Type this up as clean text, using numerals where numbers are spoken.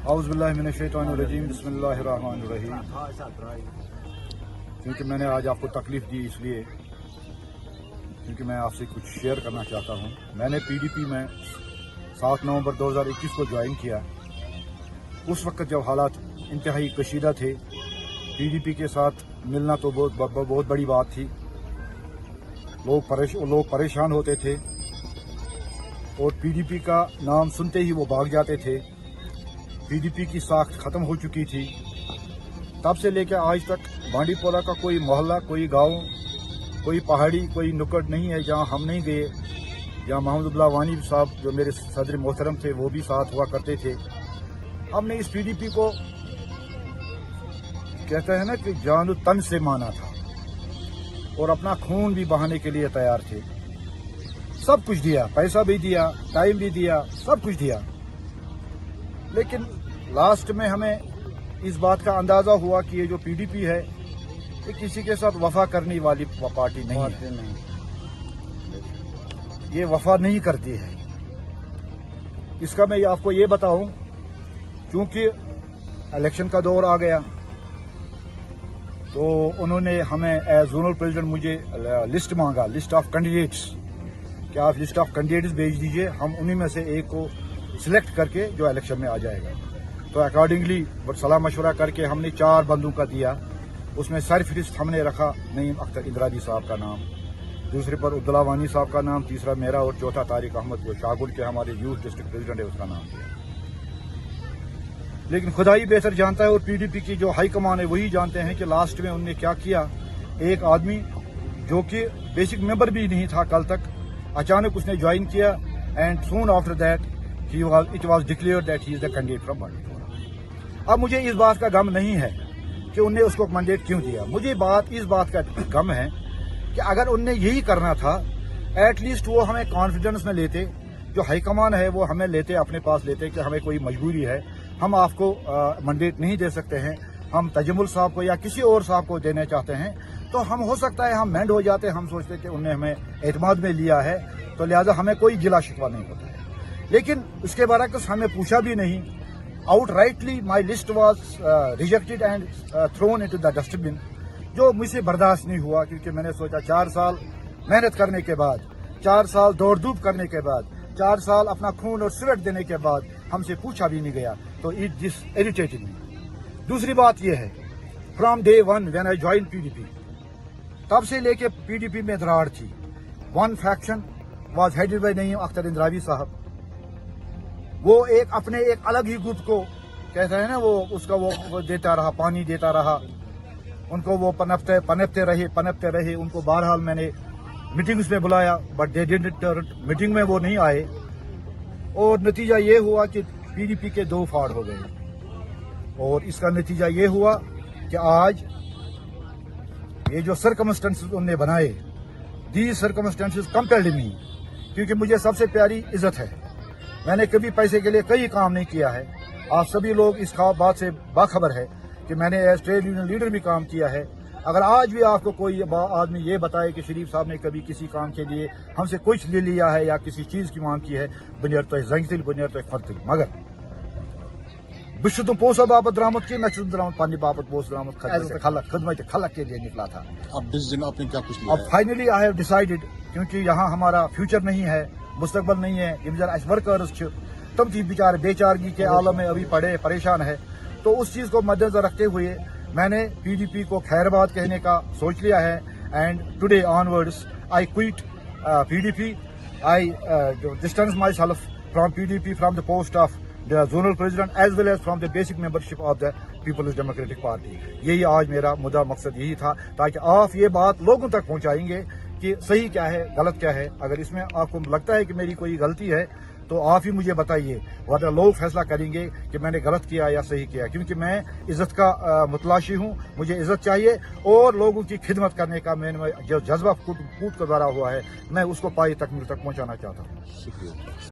औज़ुबिल्लाहि मिनश्शैतानिर्रजीम बिस्मिल्लाहिर्रहमानिर्रहीम। क्योंकि मैंने आज आपको तकलीफ दी इसलिए क्योंकि मैं आपसे कुछ शेयर करना चाहता हूँ। मैंने पीडीपी में 7 नवंबर 2021 को ज्वाइन किया। उस वक्त जब हालात इंतहाई कशीदा थे, पीडीपी के साथ मिलना तो बहुत बड़ी बात थी। लोग परेशान होते थे और पीडीपी का नाम सुनते ही वो भाग जाते थे। पीडीपी की साख्त ख़त्म हो चुकी थी। तब से लेकर आज तक बांडीपोरा का कोई मोहल्ला, कोई गांव, कोई पहाड़ी, कोई नुक्कड़ नहीं है जहां हम नहीं गए, जहां मोहम्मद वानी साहब जो मेरे सदर मोहतरम थे वो भी साथ हुआ करते थे। हमने इस पीडीपी को कहते हैं ना कि जान तन से माना था और अपना खून भी बहाने के लिए तैयार थे। सब कुछ दिया, पैसा भी दिया, टाइम भी दिया, सब कुछ दिया। लेकिन लास्ट में हमें इस बात का अंदाजा हुआ कि ये जो पीडीपी है ये किसी के साथ वफा करने वाली पार्टी नहीं है। ये वफा नहीं करती है। इसका मैं आपको ये बताऊं, क्योंकि इलेक्शन का दौर आ गया तो उन्होंने हमें एज जोनल प्रेसिडेंट मुझे लिस्ट मांगा, लिस्ट ऑफ कैंडिडेट्स, कि आप लिस्ट ऑफ कैंडिडेट्स भेज दीजिए, हम उन्हीं में से एक को सिलेक्ट करके जो इलेक्शन में आ जाएगा। तो अकॉर्डिंगली सलाह मशवरा करके हमने 4 बंदों का दिया। उसमें सरफहरिस्त हमने रखा नईम अख्तर इंदिराजी साहब का नाम, दूसरे पर अब्दुल्ला वानी साहब का नाम, तीसरा मेरा और चौथा तारिक अहमद जो शाहगुल के हमारे यूथ डिस्ट्रिक्ट प्रेसिडेंट है उसका नाम दिया। लेकिन खुदा ही बेहतर जानता है और पीडीपी की जो हाईकमान है वही जानते हैं कि लास्ट में उनने क्या किया। एक आदमी जो कि बेसिक मेंबर भी नहीं था कल तक, अचानक उसने ज्वाइन किया and soon after that it was declared that he is the candidate from Bandipora. अब मुझे इस बात का गम नहीं है कि उनने उसको मैंडेट क्यों दिया। मुझे इस बात का गम है कि अगर उनने यही करना था एटलीस्ट वो हमें कॉन्फिडेंस में लेते, जो हाईकमान है वो हमें लेते, अपने पास लेते कि हमें कोई मजबूरी है, हम आपको मैंडेट नहीं दे सकते हैं, हम तजमुल साहब को या किसी और साहब को देना चाहते हैं, तो हम हो सकता है हम मैंड हो जाते। हम सोचते कि उन्हें हमें एतमाद में लिया है तो लिहाजा हमें कोई गिला शिकवा नहीं होता है। लेकिन उसके बरक्स हमें पूछा भी नहीं। Outrightly my list was rejected and throne into the dustbin, जो मुझसे बर्दाश्त नहीं हुआ। क्योंकि मैंने सोचा 4 साल मेहनत करने के बाद, 4 साल दौड़ धूप करने के बाद, 4 साल अपना खून और स्वेट देने के बाद हमसे पूछा भी नहीं गया, तो इट दिस इरिटेटेड मी। दूसरी बात यह है, from day 1 when I join PDP, तब से लेके पीडीपी में दरार थी। One faction was headed by Naeem Akhtar इंदिरावी साहब। वो अपने एक अलग ही ग्रुप को कहते हैं ना, वो उसका वो देता रहा, पानी देता रहा, उनको वो पनपते रहे। उनको बहरहाल मैंने मीटिंग्स में बुलाया बट दे डिडंट, मीटिंग में वो नहीं आए और नतीजा ये हुआ कि पीडीपी के 2 फाड़ हो गए। और इसका नतीजा ये हुआ कि आज ये जो सर्कमस्टेंसेस उन्होंने बनाए, दीज सर्कमस्टेंसेस कंपेल्ड मी, क्योंकि मुझे सबसे प्यारी इज्जत है। मैंने कभी पैसे के लिए कई काम नहीं किया है। आप सभी लोग इस बात से बाखबर है कि मैंने एज ट्रेड यूनियन लीडर भी काम किया है। अगर आज भी आपको कोई आदमी ये बताए कि शरीफ साहब ने कभी किसी काम के लिए हमसे कुछ ले लिया है या किसी चीज की मांग की है, बुनियाद तो जंगतिल बुनियाद तो फर्क, मगर तुम पोसा बाबत दरामद की, मैं दरामद पानी बाबत पोस दरामद खदमत खलक के लिए निकला था। अब इस दिन आपने क्या कुछ लिया? अब फाइनली आई हैव डिसाइडेड, क्योंकि यहाँ हमारा फ्यूचर नहीं है, मुस्तकबल नहीं है, ये बेचारा वर्कर्स तुम थी बेचारे बेचारगी के आलम में अभी पड़े परेशान है। तो उस चीज को मद्देनजर रखते हुए मैंने पीडीपी को खैरबाद कहने का सोच लिया है and today onwards I quit PDP. I distance myself from PDP from the post of the zonal president as well as from the basic membership of the Peoples Democratic Party. यही आज मेरा मुद्दा मकसद यही था, ताकि आप ये बात लोगों तक पहुंचाएंगे कि सही क्या है, गलत क्या है। अगर इसमें आपको लगता है कि मेरी कोई गलती है तो आप ही मुझे बताइए, वरना लोग फैसला करेंगे कि मैंने गलत किया या सही किया। क्योंकि मैं इज्जत का मुतलाशी हूँ, मुझे इज्जत चाहिए और लोगों की खिदमत करने का मैंने जो जज्बा कूट के द्वारा हुआ है, मैं उसको पाई तकमील तक पहुँचाना चाहता हूँ। शुक्रिया।